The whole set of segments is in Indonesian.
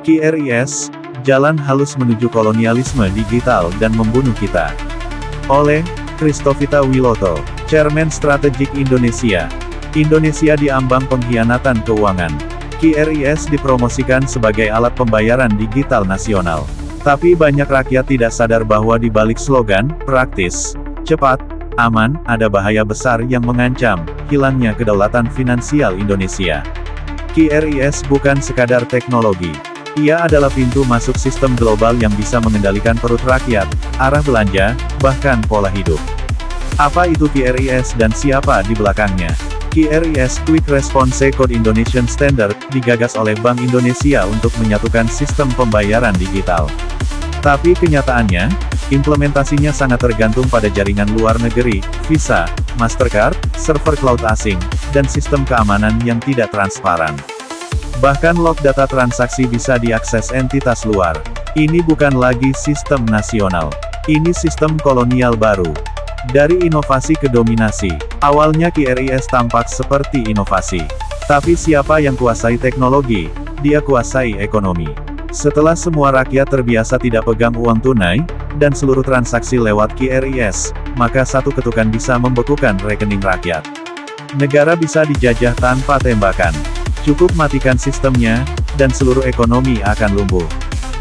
QRIS, Jalan Halus Menuju Kolonialisme Digital dan Membunuh Kita. Oleh Christovita Wiloto, Chairman Strategik Indonesia. Indonesia diambang pengkhianatan keuangan. QRIS dipromosikan sebagai alat pembayaran digital nasional. Tapi banyak rakyat tidak sadar bahwa di balik slogan, praktis, cepat, aman, ada bahaya besar yang mengancam hilangnya kedaulatan finansial Indonesia. QRIS bukan sekadar teknologi. Ia adalah pintu masuk sistem global yang bisa mengendalikan perut rakyat, arah belanja, bahkan pola hidup. Apa itu QRIS dan siapa di belakangnya? QRIS Quick Response Code Indonesian Standard digagas oleh Bank Indonesia untuk menyatukan sistem pembayaran digital. Tapi kenyataannya, implementasinya sangat tergantung pada jaringan luar negeri, Visa, Mastercard, server cloud asing, dan sistem keamanan yang tidak transparan. Bahkan log data transaksi bisa diakses entitas luar. Ini bukan lagi sistem nasional. Ini sistem kolonial baru. Dari inovasi ke dominasi. Awalnya QRIS tampak seperti inovasi. Tapi siapa yang kuasai teknologi? Dia kuasai ekonomi. Setelah semua rakyat terbiasa tidak pegang uang tunai, dan seluruh transaksi lewat QRIS, maka satu ketukan bisa membekukan rekening rakyat. Negara bisa dijajah tanpa tembakan. Cukup matikan sistemnya, dan seluruh ekonomi akan lumpuh.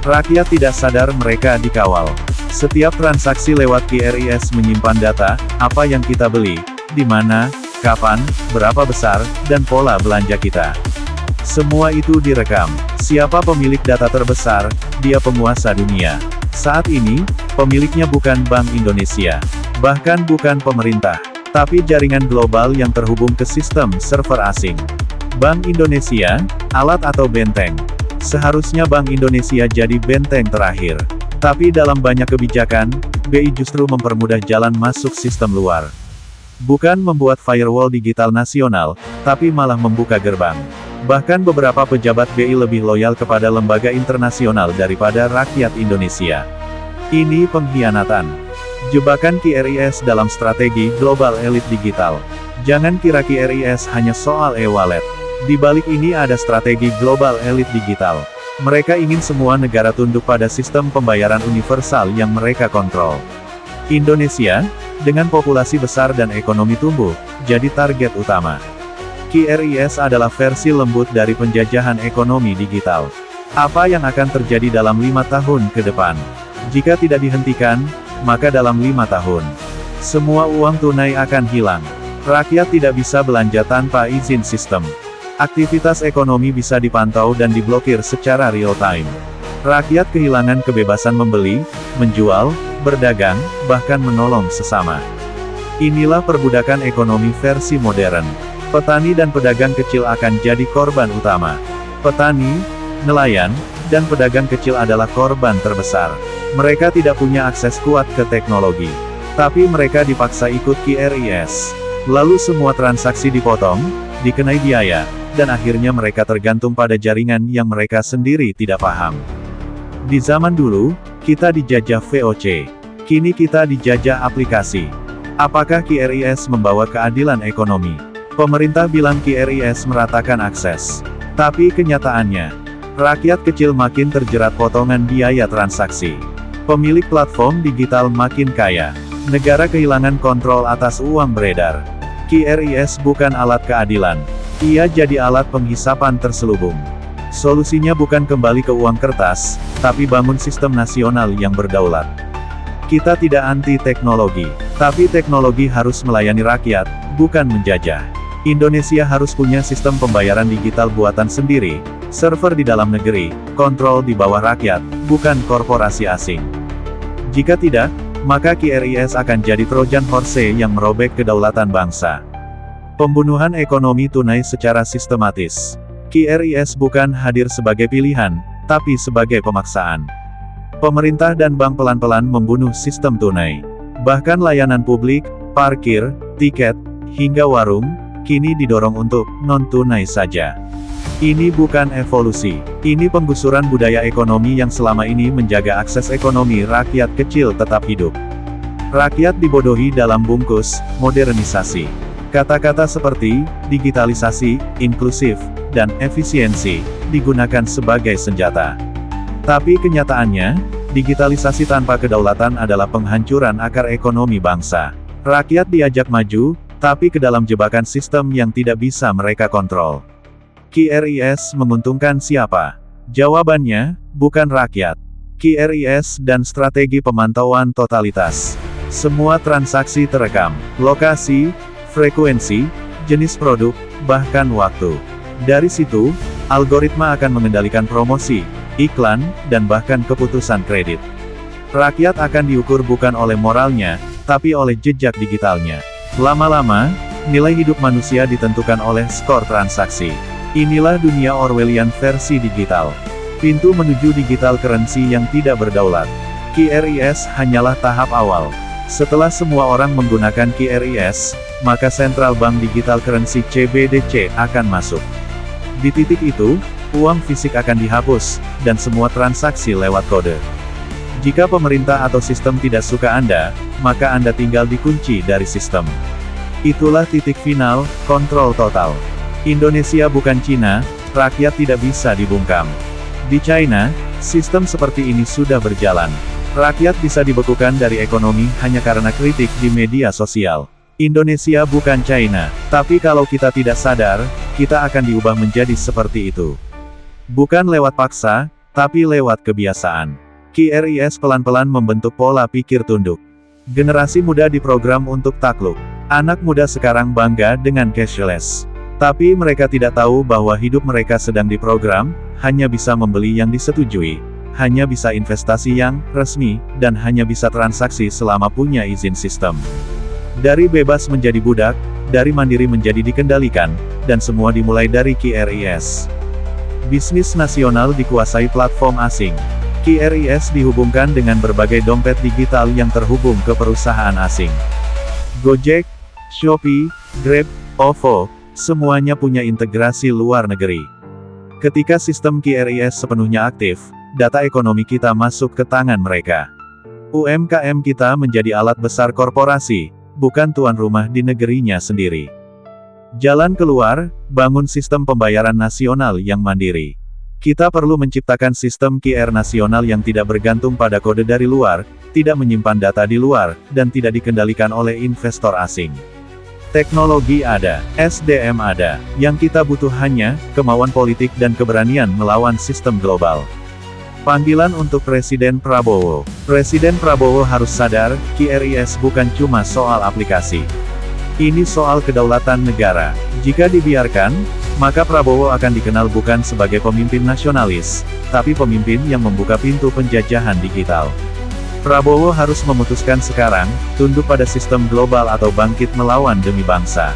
Rakyat tidak sadar mereka dikawal. Setiap transaksi lewat QRIS menyimpan data, apa yang kita beli, di mana, kapan, berapa besar, dan pola belanja kita. Semua itu direkam. Siapa pemilik data terbesar? Dia penguasa dunia. Saat ini, pemiliknya bukan Bank Indonesia. Bahkan bukan pemerintah. Tapi jaringan global yang terhubung ke sistem server asing. Bank Indonesia, alat atau benteng. Seharusnya Bank Indonesia jadi benteng terakhir. Tapi dalam banyak kebijakan, BI justru mempermudah jalan masuk sistem luar. Bukan membuat firewall digital nasional, tapi malah membuka gerbang. Bahkan beberapa pejabat BI lebih loyal kepada lembaga internasional daripada rakyat Indonesia. Ini pengkhianatan. Jebakan QRIS dalam strategi global elit digital. Jangan kira QRIS hanya soal e-wallet. Di balik ini ada strategi global elit digital. Mereka ingin semua negara tunduk pada sistem pembayaran universal yang mereka kontrol. Indonesia, dengan populasi besar dan ekonomi tumbuh, jadi target utama. QRIS adalah versi lembut dari penjajahan ekonomi digital. Apa yang akan terjadi dalam 5 tahun ke depan? Jika tidak dihentikan, maka dalam 5 tahun, semua uang tunai akan hilang. Rakyat tidak bisa belanja tanpa izin sistem. Aktivitas ekonomi bisa dipantau dan diblokir secara real-time. Rakyat kehilangan kebebasan membeli, menjual, berdagang, bahkan menolong sesama. Inilah perbudakan ekonomi versi modern. Petani dan pedagang kecil akan jadi korban utama. Petani, nelayan, dan pedagang kecil adalah korban terbesar. Mereka tidak punya akses kuat ke teknologi. Tapi mereka dipaksa ikut QRIS. Lalu semua transaksi dipotong, dikenai biaya, dan akhirnya mereka tergantung pada jaringan yang mereka sendiri tidak paham. Di zaman dulu, kita dijajah VOC. Kini kita dijajah aplikasi. Apakah QRIS membawa keadilan ekonomi? Pemerintah bilang QRIS meratakan akses. Tapi kenyataannya, rakyat kecil makin terjerat potongan biaya transaksi. Pemilik platform digital makin kaya. Negara kehilangan kontrol atas uang beredar. QRIS bukan alat keadilan. Ia jadi alat penghisapan terselubung. Solusinya bukan kembali ke uang kertas, tapi bangun sistem nasional yang berdaulat. Kita tidak anti teknologi, tapi teknologi harus melayani rakyat, bukan menjajah. Indonesia harus punya sistem pembayaran digital buatan sendiri, server di dalam negeri, kontrol di bawah rakyat, bukan korporasi asing. Jika tidak, maka QRIS akan jadi Trojan Horse yang merobek kedaulatan bangsa. Pembunuhan ekonomi tunai secara sistematis. QRIS bukan hadir sebagai pilihan, tapi sebagai pemaksaan. Pemerintah dan bank pelan-pelan membunuh sistem tunai. Bahkan layanan publik, parkir, tiket, hingga warung, kini didorong untuk non-tunai saja. Ini bukan evolusi. Ini penggusuran budaya ekonomi yang selama ini menjaga akses ekonomi rakyat kecil tetap hidup. Rakyat dibodohi dalam bungkus modernisasi. Kata-kata seperti digitalisasi, inklusif, dan efisiensi digunakan sebagai senjata. Tapi kenyataannya, digitalisasi tanpa kedaulatan adalah penghancuran akar ekonomi bangsa. Rakyat diajak maju, tapi ke dalam jebakan sistem yang tidak bisa mereka kontrol. QRIS menguntungkan siapa? Jawabannya, bukan rakyat. QRIS dan strategi pemantauan totalitas. Semua transaksi terekam, lokasi, frekuensi, jenis produk, bahkan waktu. Dari situ, algoritma akan mengendalikan promosi, iklan, dan bahkan keputusan kredit. Rakyat akan diukur bukan oleh moralnya, tapi oleh jejak digitalnya. Lama-lama, nilai hidup manusia ditentukan oleh skor transaksi. Inilah dunia Orwellian versi digital. Pintu menuju digital currency yang tidak berdaulat. QRIS hanyalah tahap awal. Setelah semua orang menggunakan QRIS, maka Central Bank Digital Currency (CBDC) akan masuk. Di titik itu, uang fisik akan dihapus, dan semua transaksi lewat kode. Jika pemerintah atau sistem tidak suka Anda, maka Anda tinggal dikunci dari sistem. Itulah titik final, kontrol total. Indonesia bukan Cina, rakyat tidak bisa dibungkam. Di China, sistem seperti ini sudah berjalan. Rakyat bisa dibekukan dari ekonomi hanya karena kritik di media sosial. Indonesia bukan China, tapi kalau kita tidak sadar, kita akan diubah menjadi seperti itu. Bukan lewat paksa, tapi lewat kebiasaan. QRIS pelan-pelan membentuk pola pikir tunduk. Generasi muda diprogram untuk takluk. Anak muda sekarang bangga dengan cashless. Tapi mereka tidak tahu bahwa hidup mereka sedang diprogram, hanya bisa membeli yang disetujui, hanya bisa investasi yang resmi, dan hanya bisa transaksi selama punya izin sistem. Dari bebas menjadi budak, dari mandiri menjadi dikendalikan, dan semua dimulai dari QRIS. Bisnis nasional dikuasai platform asing. QRIS dihubungkan dengan berbagai dompet digital yang terhubung ke perusahaan asing. Gojek, Shopee, Grab, OVO, semuanya punya integrasi luar negeri. Ketika sistem QRIS sepenuhnya aktif, data ekonomi kita masuk ke tangan mereka. UMKM kita menjadi alat besar korporasi, bukan tuan rumah di negerinya sendiri. Jalan keluar, bangun sistem pembayaran nasional yang mandiri. Kita perlu menciptakan sistem QR nasional yang tidak bergantung pada kode dari luar, tidak menyimpan data di luar, dan tidak dikendalikan oleh investor asing. Teknologi ada, SDM ada, yang kita butuh hanya kemauan politik dan keberanian melawan sistem global. Panggilan untuk Presiden Prabowo. Presiden Prabowo harus sadar, QRIS bukan cuma soal aplikasi. Ini soal kedaulatan negara. Jika dibiarkan, maka Prabowo akan dikenal bukan sebagai pemimpin nasionalis, tapi pemimpin yang membuka pintu penjajahan digital. Prabowo harus memutuskan sekarang, tunduk pada sistem global atau bangkit melawan demi bangsa.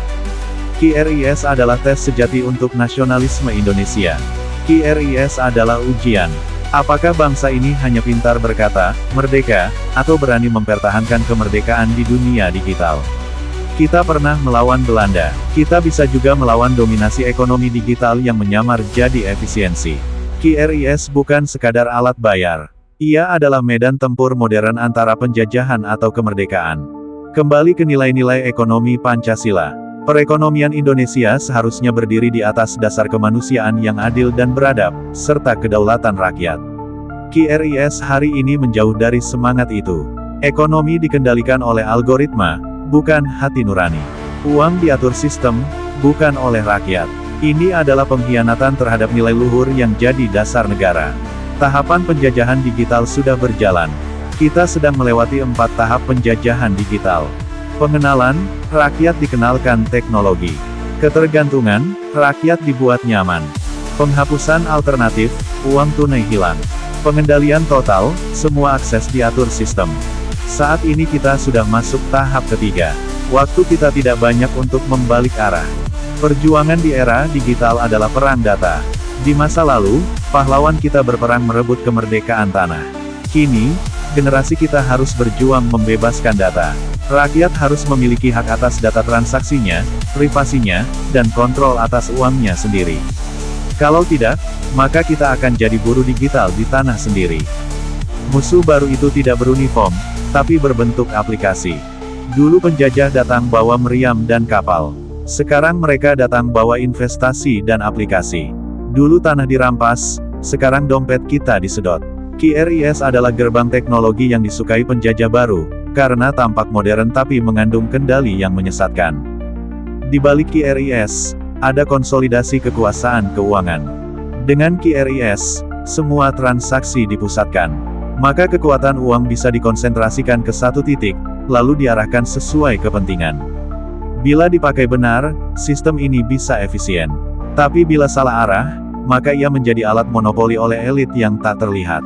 QRIS adalah tes sejati untuk nasionalisme Indonesia. QRIS adalah ujian. Apakah bangsa ini hanya pintar berkata, merdeka, atau berani mempertahankan kemerdekaan di dunia digital? Kita pernah melawan Belanda. Kita bisa juga melawan dominasi ekonomi digital yang menyamar jadi efisiensi. QRIS bukan sekadar alat bayar. Ia adalah medan tempur modern antara penjajahan atau kemerdekaan. Kembali ke nilai-nilai ekonomi Pancasila. Perekonomian Indonesia seharusnya berdiri di atas dasar kemanusiaan yang adil dan beradab, serta kedaulatan rakyat. QRIS hari ini menjauh dari semangat itu. Ekonomi dikendalikan oleh algoritma, bukan hati nurani. Uang diatur sistem, bukan oleh rakyat. Ini adalah pengkhianatan terhadap nilai luhur yang jadi dasar negara. Tahapan penjajahan digital sudah berjalan. Kita sedang melewati 4 tahap penjajahan digital. Pengenalan, rakyat dikenalkan teknologi. Ketergantungan, rakyat dibuat nyaman. Penghapusan alternatif, uang tunai hilang. Pengendalian total, semua akses diatur sistem. Saat ini kita sudah masuk tahap ketiga. Waktu kita tidak banyak untuk membalik arah. Perjuangan di era digital adalah perang data. Di masa lalu, pahlawan kita berperang merebut kemerdekaan tanah. Kini, generasi kita harus berjuang membebaskan data. Rakyat harus memiliki hak atas data transaksinya, privasinya, dan kontrol atas uangnya sendiri. Kalau tidak, maka kita akan jadi buruh digital di tanah sendiri. Musuh baru itu tidak beruniform, tapi berbentuk aplikasi. Dulu penjajah datang bawa meriam dan kapal. Sekarang mereka datang bawa investasi dan aplikasi. Dulu tanah dirampas, sekarang dompet kita disedot. QRIS adalah gerbang teknologi yang disukai penjajah baru, karena tampak modern tapi mengandung kendali yang menyesatkan. Di balik QRIS, ada konsolidasi kekuasaan keuangan. Dengan QRIS, semua transaksi dipusatkan. Maka kekuatan uang bisa dikonsentrasikan ke satu titik, lalu diarahkan sesuai kepentingan. Bila dipakai benar, sistem ini bisa efisien. Tapi bila salah arah, maka ia menjadi alat monopoli oleh elit yang tak terlihat.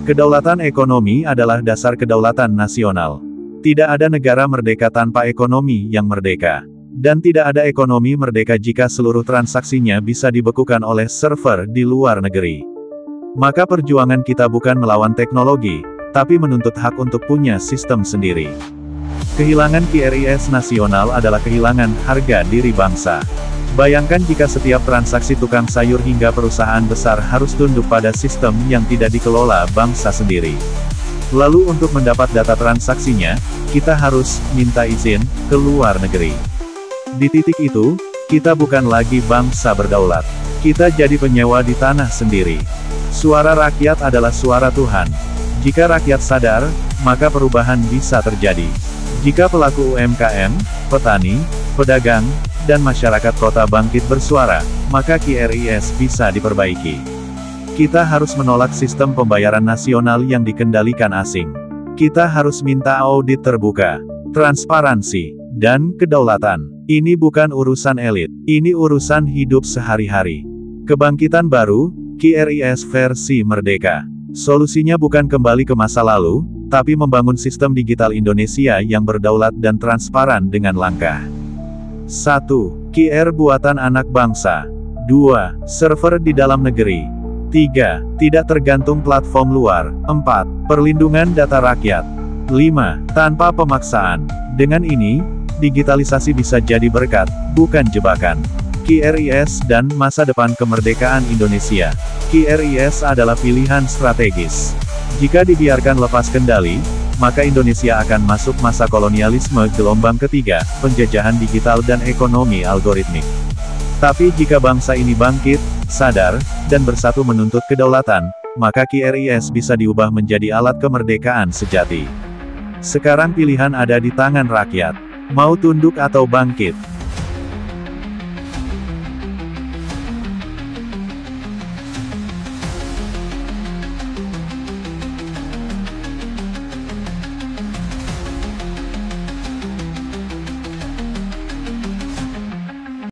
Kedaulatan ekonomi adalah dasar kedaulatan nasional. Tidak ada negara merdeka tanpa ekonomi yang merdeka. Dan tidak ada ekonomi merdeka jika seluruh transaksinya bisa dibekukan oleh server di luar negeri. Maka perjuangan kita bukan melawan teknologi, tapi menuntut hak untuk punya sistem sendiri. Kehilangan QRIS nasional adalah kehilangan harga diri bangsa. Bayangkan jika setiap transaksi tukang sayur hingga perusahaan besar harus tunduk pada sistem yang tidak dikelola bangsa sendiri. Lalu untuk mendapat data transaksinya, kita harus minta izin ke luar negeri. Di titik itu, kita bukan lagi bangsa berdaulat. Kita jadi penyewa di tanah sendiri. Suara rakyat adalah suara Tuhan. Jika rakyat sadar, maka perubahan bisa terjadi. Jika pelaku UMKM, petani, pedagang, dan masyarakat kota bangkit bersuara, maka QRIS bisa diperbaiki. Kita harus menolak sistem pembayaran nasional yang dikendalikan asing. Kita harus minta audit terbuka, transparansi, dan kedaulatan. Ini bukan urusan elit, ini urusan hidup sehari-hari. Kebangkitan baru, QRIS versi merdeka. Solusinya bukan kembali ke masa lalu, tapi membangun sistem digital Indonesia yang berdaulat dan transparan dengan langkah 1. QR buatan anak bangsa. 2. Server di dalam negeri. 3. Tidak tergantung platform luar. 4. Perlindungan data rakyat. 5. Tanpa pemaksaan. Dengan ini, digitalisasi bisa jadi berkat, bukan jebakan. QRIS dan masa depan kemerdekaan Indonesia. QRIS adalah pilihan strategis. Jika dibiarkan lepas kendali, maka Indonesia akan masuk masa kolonialisme gelombang ketiga, penjajahan digital dan ekonomi algoritmik. Tapi jika bangsa ini bangkit, sadar, dan bersatu menuntut kedaulatan, maka QRIS bisa diubah menjadi alat kemerdekaan sejati. Sekarang pilihan ada di tangan rakyat. Mau tunduk atau bangkit?